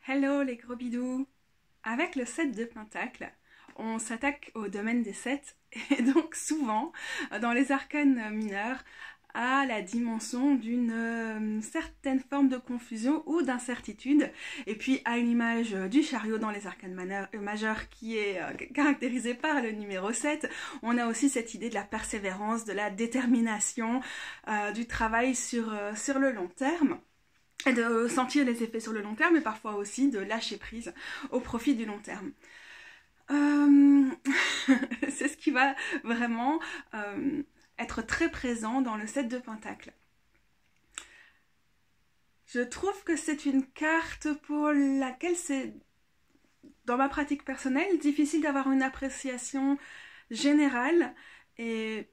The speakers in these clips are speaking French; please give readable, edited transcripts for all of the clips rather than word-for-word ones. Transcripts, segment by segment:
Hello les gros bidous. Avec le 7 de Pentacle, on s'attaque au domaine des 7 et donc souvent dans les arcanes mineurs à la dimension d'une certaine forme de confusion ou d'incertitude, et puis à l'image du chariot dans les arcanes majeures qui est caractérisé par le numéro 7, on a aussi cette idée de la persévérance, de la détermination, du travail sur le long terme. Et de sentir les effets sur le long terme, et parfois aussi de lâcher prise au profit du long terme. C'est ce qui va vraiment être très présent dans le 7 de Pentacle. Je trouve que c'est une carte pour laquelle c'est, dans ma pratique personnelle, difficile d'avoir une appréciation générale. Et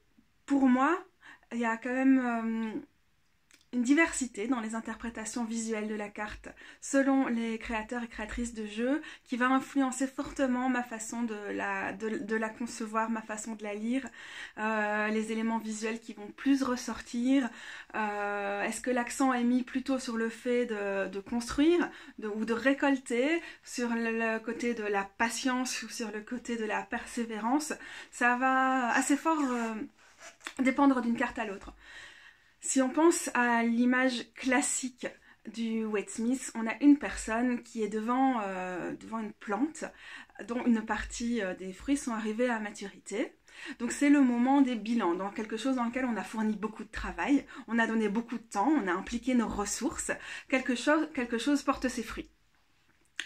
pour moi, il y a quand même une diversité dans les interprétations visuelles de la carte selon les créateurs et créatrices de jeux qui va influencer fortement ma façon de la concevoir, ma façon de la lire, les éléments visuels qui vont plus ressortir. Est-ce que l'accent est mis plutôt sur le fait de construire ou de récolter, sur le côté de la patience ou sur le côté de la persévérance? Ça va assez fort dépendre d'une carte à l'autre. Si on pense à l'image classique du Waite-Smith, on a une personne qui est devant une plante dont une partie des fruits sont arrivés à maturité. Donc c'est le moment des bilans, dans quelque chose dans lequel on a fourni beaucoup de travail, on a donné beaucoup de temps, on a impliqué nos ressources, quelque chose porte ses fruits.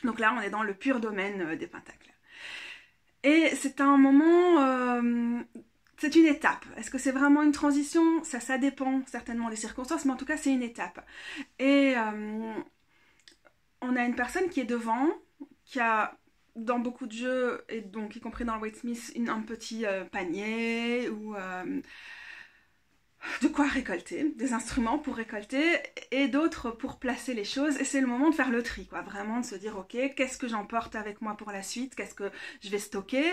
Donc là on est dans le pur domaine des pentacles. Et c'est un moment... c'est une étape. Est-ce que c'est vraiment une transition? Ça dépend certainement des circonstances, mais en tout cas, c'est une étape. Et on a une personne qui est devant, qui a, dans beaucoup de jeux, et donc y compris dans le Waite-Smith, un petit panier ou de quoi récolter, des instruments pour récolter et d'autres pour placer les choses, et c'est le moment de faire le tri, quoi, vraiment de se dire ok, qu'est-ce que j'emporte avec moi pour la suite, qu'est-ce que je vais stocker,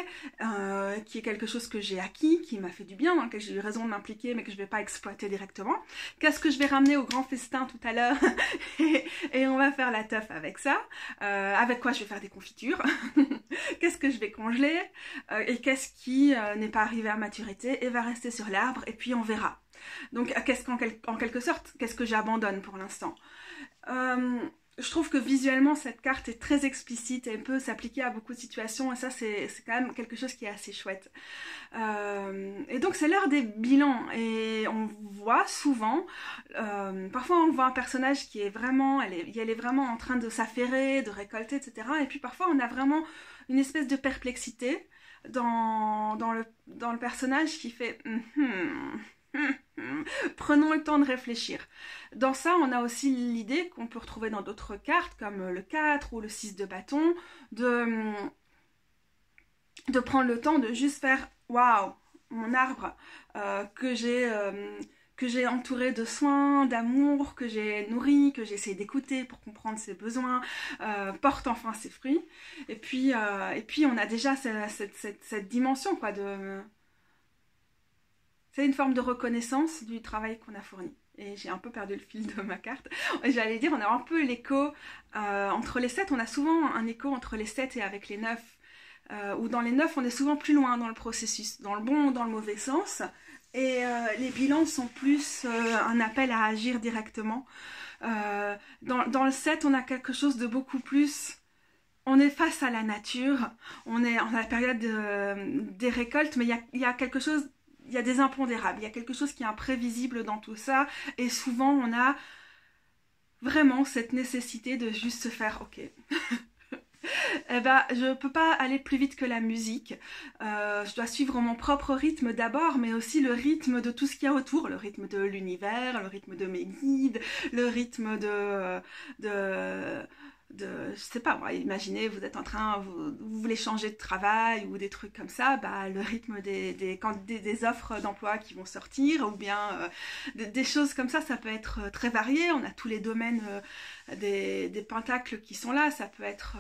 qui est quelque chose que j'ai acquis, qui m'a fait du bien, dans lequel j'ai eu raison de m'impliquer mais que je vais pas exploiter directement, qu'est-ce que je vais ramener au grand festin tout à l'heure et on va faire la teuf avec ça, avec quoi je vais faire des confitures, qu'est-ce que je vais congeler, et qu'est-ce qui n'est pas arrivé à maturité et va rester sur l'arbre, et puis on verra. Donc, en quelque sorte, qu'est-ce que j'abandonne pour l'instant? Je trouve que visuellement, cette carte est très explicite et peut s'appliquer à beaucoup de situations, et ça, c'est quand même quelque chose qui est assez chouette. Et donc, c'est l'heure des bilans, et on voit souvent, parfois on voit un personnage qui est vraiment, elle est vraiment en train de s'affairer, de récolter, etc. Et puis parfois, on a vraiment une espèce de perplexité dans le personnage qui fait prenons le temps de réfléchir. Dans ça, on a aussi l'idée qu'on peut retrouver dans d'autres cartes, comme le 4 ou le 6 de bâton, de prendre le temps de juste faire « Waouh, mon arbre que j'ai entouré de soins, d'amour, que j'ai nourri, que j'ai essayé d'écouter pour comprendre ses besoins, porte enfin ses fruits. » Et puis on a déjà cette dimension, quoi, de... C'est une forme de reconnaissance du travail qu'on a fourni. Et j'ai un peu perdu le fil de ma carte. J'allais dire, on a un peu l'écho entre les 7. On a souvent un écho entre les 7 et avec les 9. Ou dans les 9, on est souvent plus loin dans le processus, dans le bon ou dans le mauvais sens. Et les bilans sont plus un appel à agir directement. Dans le 7, on a quelque chose de beaucoup plus... On est face à la nature. On est en la période des récoltes, mais il y a quelque chose... Il y a des impondérables, il y a quelque chose qui est imprévisible dans tout ça, et souvent on a vraiment cette nécessité de juste se faire ok. Eh ben, je peux pas aller plus vite que la musique, je dois suivre mon propre rythme d'abord, mais aussi le rythme de tout ce qu'il y a autour, le rythme de l'univers, le rythme de mes guides, le rythme je sais pas moi, imaginez vous êtes en train, vous voulez changer de travail ou des trucs comme ça, bah le rythme des offres d'emploi qui vont sortir, ou bien des choses comme ça peut être très varié. On a tous les domaines des pentacles qui sont là, ça peut être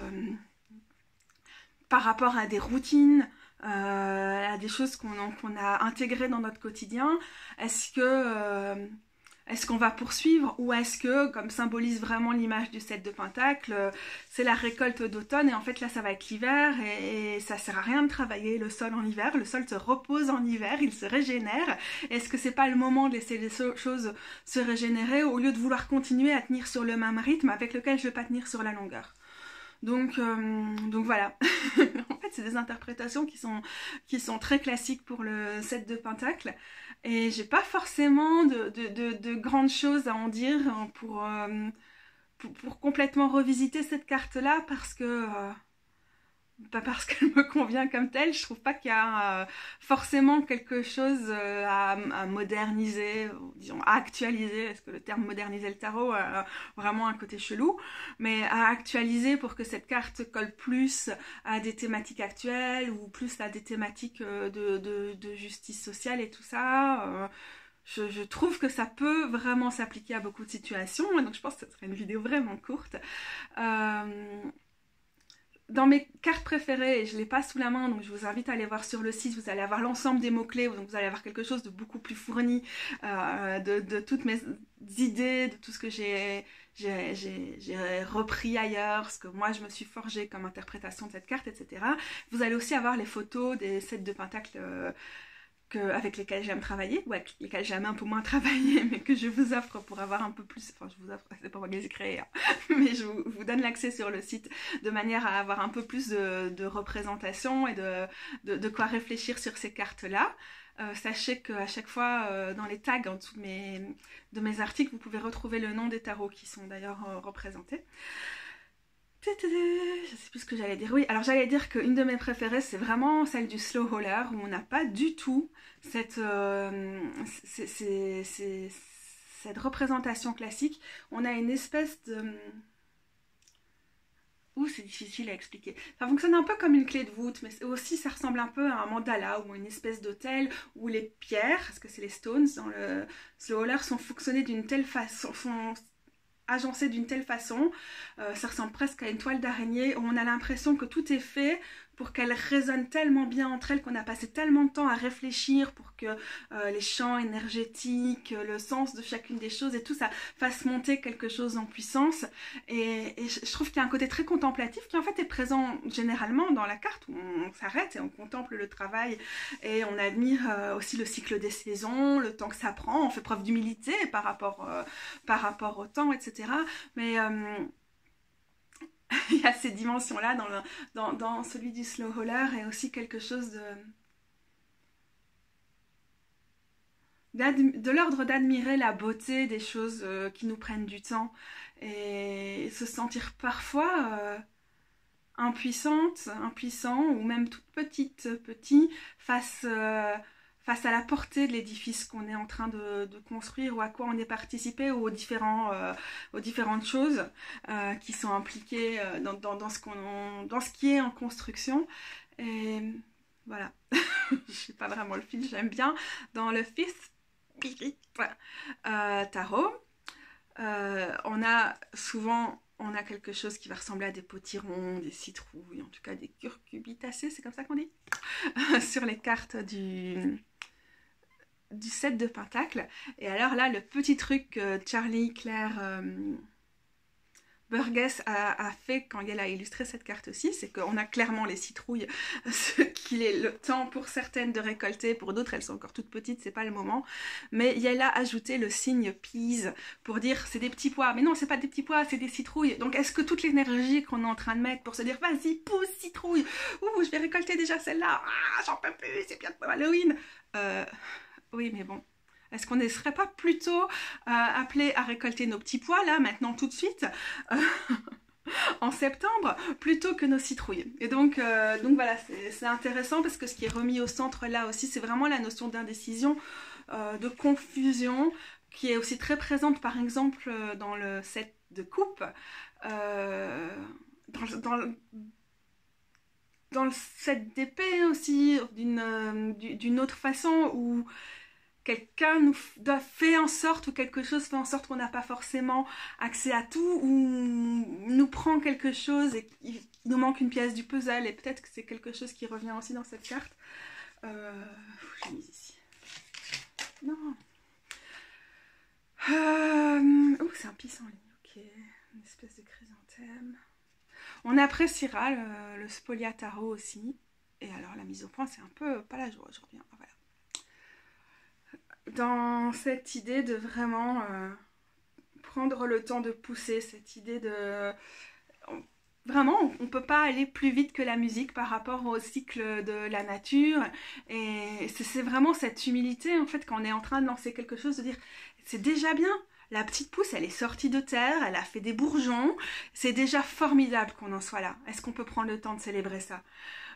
par rapport à des routines, à des choses qu'on a intégrées dans notre quotidien. Est-ce est-ce qu'on va poursuivre ou est-ce que, comme symbolise vraiment l'image du 7 de Pentacle, c'est la récolte d'automne et en fait là ça va être l'hiver et ça sert à rien de travailler le sol en hiver, le sol se repose en hiver, il se régénère. Est-ce que c'est pas le moment de laisser les choses se régénérer au lieu de vouloir continuer à tenir sur le même rythme avec lequel je ne vais pas tenir sur la longueur? Donc voilà. En fait, c'est des interprétations qui sont très classiques pour le 7 de Pentacle. Et j'ai pas forcément de grandes choses à en dire pour complètement revisiter cette carte-là parce que pas parce qu'elle me convient comme telle, je trouve pas qu'il y a forcément quelque chose à moderniser, disons à actualiser, est-ce que le terme moderniser le tarot a vraiment un côté chelou, mais à actualiser pour que cette carte colle plus à des thématiques actuelles ou plus à des thématiques de justice sociale et tout ça. Je trouve que ça peut vraiment s'appliquer à beaucoup de situations, et donc je pense que ce serait une vidéo vraiment courte. Dans mes cartes préférées, et je ne l'ai pas sous la main, donc je vous invite à aller voir sur le site, vous allez avoir l'ensemble des mots-clés, donc vous allez avoir quelque chose de beaucoup plus fourni, de toutes mes idées, de tout ce que j'ai repris ailleurs, ce que moi je me suis forgé comme interprétation de cette carte, etc. Vous allez aussi avoir les photos des 7 de Pentacle avec lesquels j'aime travailler, ou avec lesquels j'aime un peu moins travailler, mais que je vous offre pour avoir un peu plus, enfin je vous offre, c'est pas moi qui les ai créés, hein, mais je vous donne l'accès sur le site de manière à avoir un peu plus de représentation et de quoi réfléchir sur ces cartes-là. Sachez qu'à chaque fois, dans les tags en dessous de mes articles, vous pouvez retrouver le nom des tarots qui sont d'ailleurs représentés. Je sais plus ce que j'allais dire. Oui, alors j'allais dire qu'une de mes préférées, c'est vraiment celle du slow roller, où on n'a pas du tout cette représentation classique. On a une espèce de... c'est difficile à expliquer. Ça fonctionne un peu comme une clé de voûte, mais aussi ça ressemble un peu à un mandala ou une espèce d'hôtel où les pierres, parce que c'est les stones dans le slow roller, sont fonctionnées d'une telle façon, agencé d'une telle façon, ça ressemble presque à une toile d'araignée, où on a l'impression que tout est fait pour qu'elles résonnent tellement bien entre elles, qu'on a passé tellement de temps à réfléchir pour que les champs énergétiques, le sens de chacune des choses et tout ça fasse monter quelque chose en puissance. Et je trouve qu'il y a un côté très contemplatif qui en fait est présent généralement dans la carte, où on s'arrête et on contemple le travail et on admire aussi le cycle des saisons, le temps que ça prend, on fait preuve d'humilité par rapport au temps, etc. Mais il y a ces dimensions-là dans celui du slow roller, et aussi quelque chose de l'ordre d'admirer la beauté des choses qui nous prennent du temps et se sentir parfois impuissant ou même toute petit face à la portée de l'édifice qu'on est en train de construire, ou à quoi on est participé, ou aux différentes choses qui sont impliquées dans ce qui est en construction. Et voilà. Je sais pas vraiment le fil, j'aime bien. Dans le fifth tarot, on a quelque chose qui va ressembler à des potirons, des citrouilles, en tout cas des curcubitacées, c'est comme ça qu'on dit, sur les cartes du 7 de Pentacle. Et alors là, le petit truc que Charlie Claire Burgess a fait quand elle a illustré cette carte-ci, c'est qu'on a clairement les citrouilles, ce qu'il est le temps pour certaines de récolter, pour d'autres elles sont encore toutes petites, c'est pas le moment, mais elle a ajouté le signe peas pour dire c'est des petits pois, mais non c'est pas des petits pois, c'est des citrouilles. Donc est-ce que toute l'énergie qu'on est en train de mettre pour se dire vas-y pousse citrouille, ouh je vais récolter déjà celle-là, ah j'en peux plus, c'est bientôt Halloween, oui mais bon, est-ce qu'on ne serait pas plutôt appelé à récolter nos petits pois là, maintenant, tout de suite, en septembre, plutôt que nos citrouilles? Et donc voilà, c'est intéressant parce que ce qui est remis au centre là aussi, c'est vraiment la notion d'indécision, de confusion, qui est aussi très présente par exemple dans le set de coupe, dans le set d'épée aussi, d'une autre façon, où quelqu'un fait en sorte, ou quelque chose fait en sorte qu'on n'a pas forcément accès à tout, ou nous prend quelque chose et il nous manque une pièce du puzzle, et peut-être que c'est quelque chose qui revient aussi dans cette carte. J'ai mis ici. Non. Oh, c'est un pissenlit, ok. Une espèce de chrysanthème. On appréciera le spoliataro aussi. Et alors, la mise au point, c'est un peu pas la joie aujourd'hui. Hein. Voilà. Dans cette idée de vraiment prendre le temps de pousser, cette idée de... Vraiment, on ne peut pas aller plus vite que la musique par rapport au cycle de la nature. Et c'est vraiment cette humilité, en fait, quand on est en train de lancer quelque chose, de dire, c'est déjà bien. La petite pousse, elle est sortie de terre, elle a fait des bourgeons. C'est déjà formidable qu'on en soit là. Est-ce qu'on peut prendre le temps de célébrer ça?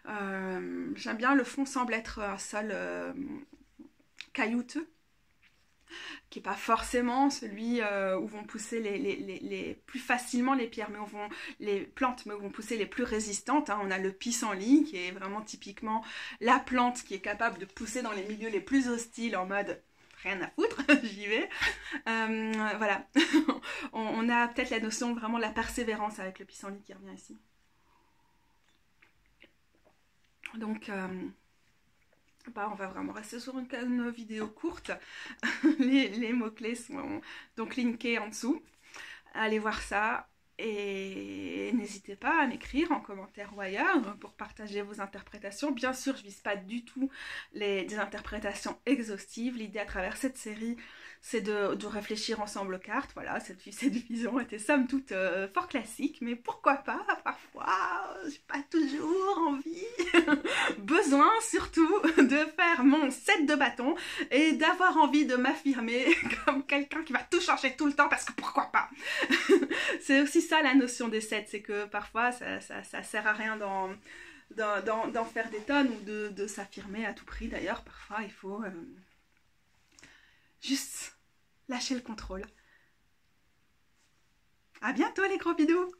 J'aime bien, le fond semble être un sol caillouteux, qui n'est pas forcément celui où vont pousser les plus facilement les pierres, mais les plantes mais où vont pousser les plus résistantes. Hein. On a le pissenlit, qui est vraiment typiquement la plante qui est capable de pousser dans les milieux les plus hostiles en mode rien à foutre, j'y vais. Voilà. On a peut-être la notion vraiment de la persévérance avec le pissenlit qui revient ici. Donc... bah, on va vraiment rester sur une vidéo courte. Les mots-clés sont donc linkés en dessous. Allez voir ça. Et n'hésitez pas à m'écrire en commentaire ou ailleurs pour partager vos interprétations. Bien sûr, je ne vise pas du tout des interprétations exhaustives. L'idée à travers cette série, c'est de réfléchir ensemble aux cartes. Voilà, cette vision était somme toute fort classique, mais pourquoi pas, parfois, j'ai pas toujours envie, besoin surtout de faire mon set de bâtons et d'avoir envie de m'affirmer comme quelqu'un qui va tout changer tout le temps parce que pourquoi pas. C'est aussi ça la notion des sets, c'est que parfois ça sert à rien d'en faire des tonnes ou de s'affirmer à tout prix. D'ailleurs, parfois il faut juste lâcher le contrôle. À bientôt les gros bidous!